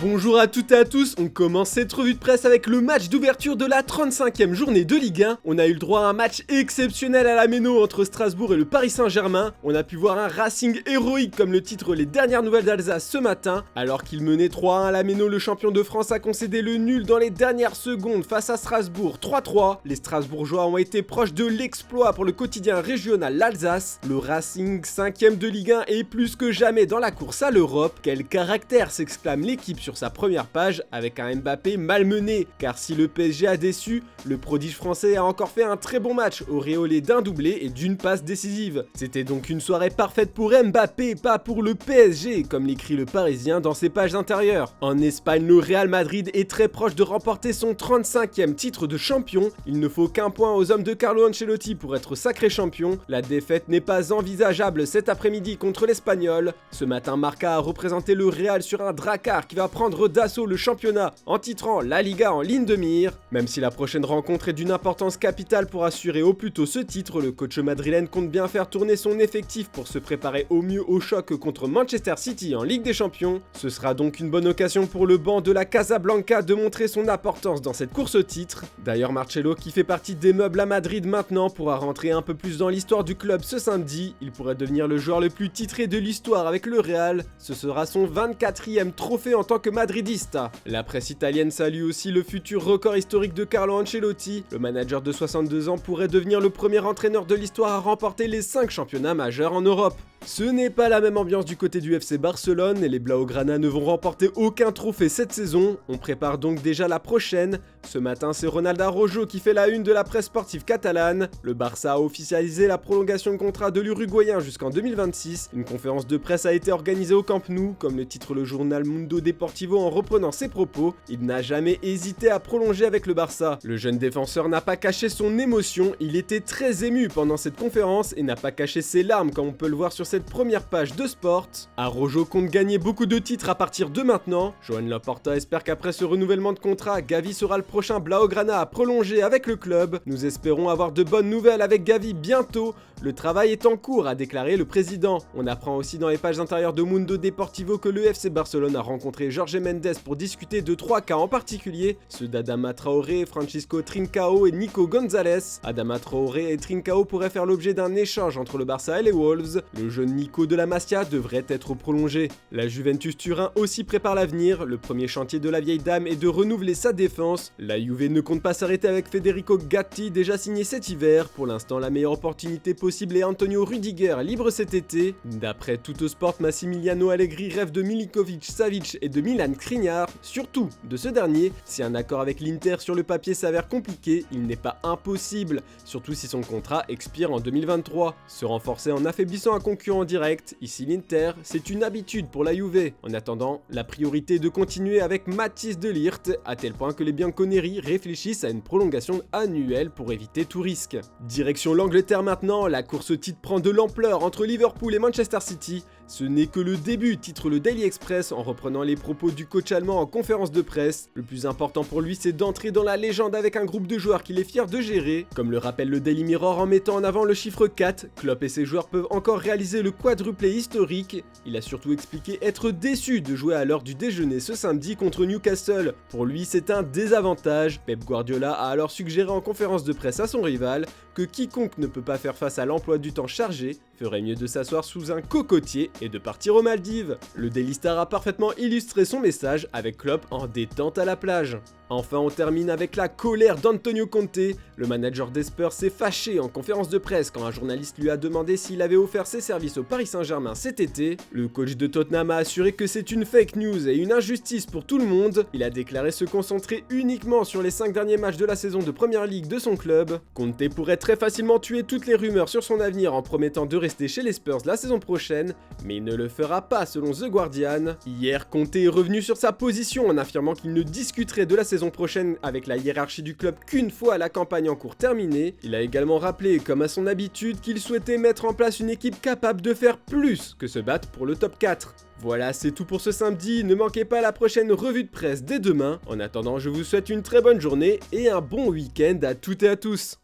Bonjour à toutes et à tous, on commence cette revue de presse avec le match d'ouverture de la 35e journée de Ligue 1. On a eu le droit à un match exceptionnel à la Méno entre Strasbourg et le Paris Saint-Germain. On a pu voir un Racing héroïque comme le titre Les dernières nouvelles d'Alsace ce matin. Alors qu'il menait 3-1 à la Méno, le champion de France a concédé le nul dans les dernières secondes face à Strasbourg 3-3. Les Strasbourgeois ont été proches de l'exploit pour le quotidien régional l'Alsace. Le Racing 5e de Ligue 1 est plus que jamais dans la course à l'Europe. Quel caractère, s'exclame l'équipe sur sa première page avec un Mbappé malmené, car si le PSG a déçu, le prodige français a encore fait un très bon match, auréolé d'un doublé et d'une passe décisive. C'était donc une soirée parfaite pour Mbappé, pas pour le PSG, comme l'écrit le Parisien dans ses pages intérieures. En Espagne, le Real Madrid est très proche de remporter son 35e titre de champion. Il ne faut qu'un point aux hommes de Carlo Ancelotti pour être sacré champion. La défaite n'est pas envisageable cet après-midi contre l'Espagnol. Ce matin, Marca a représenté le Real sur un dracard qui va prendre d'assaut le championnat en titrant la Liga en ligne de mire. Même si la prochaine rencontre est d'une importance capitale pour assurer au plus tôt ce titre, le coach madrilène compte bien faire tourner son effectif pour se préparer au mieux au choc contre Manchester City en Ligue des Champions. Ce sera donc une bonne occasion pour le banc de la Casablanca de montrer son importance dans cette course au titre. D'ailleurs, Marcelo, qui fait partie des meubles à Madrid maintenant, pourra rentrer un peu plus dans l'histoire du club ce samedi. Il pourrait devenir le joueur le plus titré de l'histoire avec le Real. Ce sera son 24e trophée en tant que madridista. La presse italienne salue aussi le futur record historique de Carlo Ancelotti. Le manager de 62 ans pourrait devenir le premier entraîneur de l'histoire à remporter les 5 championnats majeurs en Europe. Ce n'est pas la même ambiance du côté du FC Barcelone et les Blaugrana ne vont remporter aucun trophée cette saison. On prépare donc déjà la prochaine. Ce matin, c'est Ronald Araujo qui fait la une de la presse sportive catalane. Le Barça a officialisé la prolongation de contrat de l'Uruguayen jusqu'en 2026. Une conférence de presse a été organisée au Camp Nou, comme le titre le journal Mundo Deportivo en reprenant ses propos. Il n'a jamais hésité à prolonger avec le Barça. Le jeune défenseur n'a pas caché son émotion, il était très ému pendant cette conférence et n'a pas caché ses larmes comme on peut le voir sur cette première page de Sport. Araujo compte gagner beaucoup de titres à partir de maintenant. Joan Laporta espère qu'après ce renouvellement de contrat, Gavi sera le prochain Blaugrana à prolonger avec le club. Nous espérons avoir de bonnes nouvelles avec Gavi bientôt. Le travail est en cours, a déclaré le président. On apprend aussi dans les pages intérieures de Mundo Deportivo que le FC Barcelone a rencontré Jorge Mendes pour discuter de 3 cas en particulier, ceux d'Adama Traoré, Francisco Trincao et Nico Gonzalez. Adama Traoré et Trincao pourraient faire l'objet d'un échange entre le Barça et les Wolves. Le jeune Nico de la Masia devrait être prolongé. La Juventus Turin aussi prépare l'avenir. Le premier chantier de la vieille dame est de renouveler sa défense. La Juve ne compte pas s'arrêter avec Federico Gatti, déjà signé cet hiver. Pour l'instant, la meilleure opportunité possible est Antonio Rüdiger, libre cet été. D'après Tuttosport, Massimiliano Allegri rêve de Milinkovic, Savic et de Milan Skriniar. Surtout de ce dernier, si un accord avec l'Inter sur le papier s'avère compliqué, il n'est pas impossible, surtout si son contrat expire en 2023. Se renforcer en affaiblissant un concurrent direct, ici l'Inter, c'est une habitude pour la Juve. En attendant, la priorité est de continuer avec Mathis de Ligt, à tel point que les Bianconeri réfléchissent à une prolongation annuelle pour éviter tout risque. Direction l'Angleterre maintenant, la course au titre prend de l'ampleur entre Liverpool et Manchester City. Ce n'est que le début, titre le Daily Express en reprenant les propos du coach allemand en conférence de presse. Le plus important pour lui, c'est d'entrer dans la légende avec un groupe de joueurs qu'il est fier de gérer. Comme le rappelle le Daily Mirror en mettant en avant le chiffre 4, Klopp et ses joueurs peuvent encore réaliser le quadruplé historique. Il a surtout expliqué être déçu de jouer à l'heure du déjeuner ce samedi contre Newcastle. Pour lui, c'est un désavantage. Pep Guardiola a alors suggéré en conférence de presse à son rival que quiconque ne peut pas faire face à l'emploi du temps chargé ferait mieux de s'asseoir sous un cocotier et de partir aux Maldives. Le Daily Star a parfaitement illustré son message avec Klopp en détente à la plage. Enfin, on termine avec la colère d'Antonio Conte. Le manager des Spurs s'est fâché en conférence de presse quand un journaliste lui a demandé s'il avait offert ses services au Paris Saint-Germain cet été. Le coach de Tottenham a assuré que c'est une fake news et une injustice pour tout le monde. Il a déclaré se concentrer uniquement sur les 5 derniers matchs de la saison de Première Ligue de son club. Conte pourrait très facilement tuer toutes les rumeurs sur son avenir en promettant de rester chez les Spurs la saison prochaine, mais il ne le fera pas selon The Guardian. Hier, Conte est revenu sur sa position en affirmant qu'il ne discuterait de la saison prochaine avec la hiérarchie du club qu'une fois la campagne en cours terminée. Il a également rappelé, comme à son habitude, qu'il souhaitait mettre en place une équipe capable de faire plus que se battre pour le top 4. Voilà, c'est tout pour ce samedi, ne manquez pas la prochaine revue de presse dès demain. En attendant, je vous souhaite une très bonne journée et un bon week-end à toutes et à tous.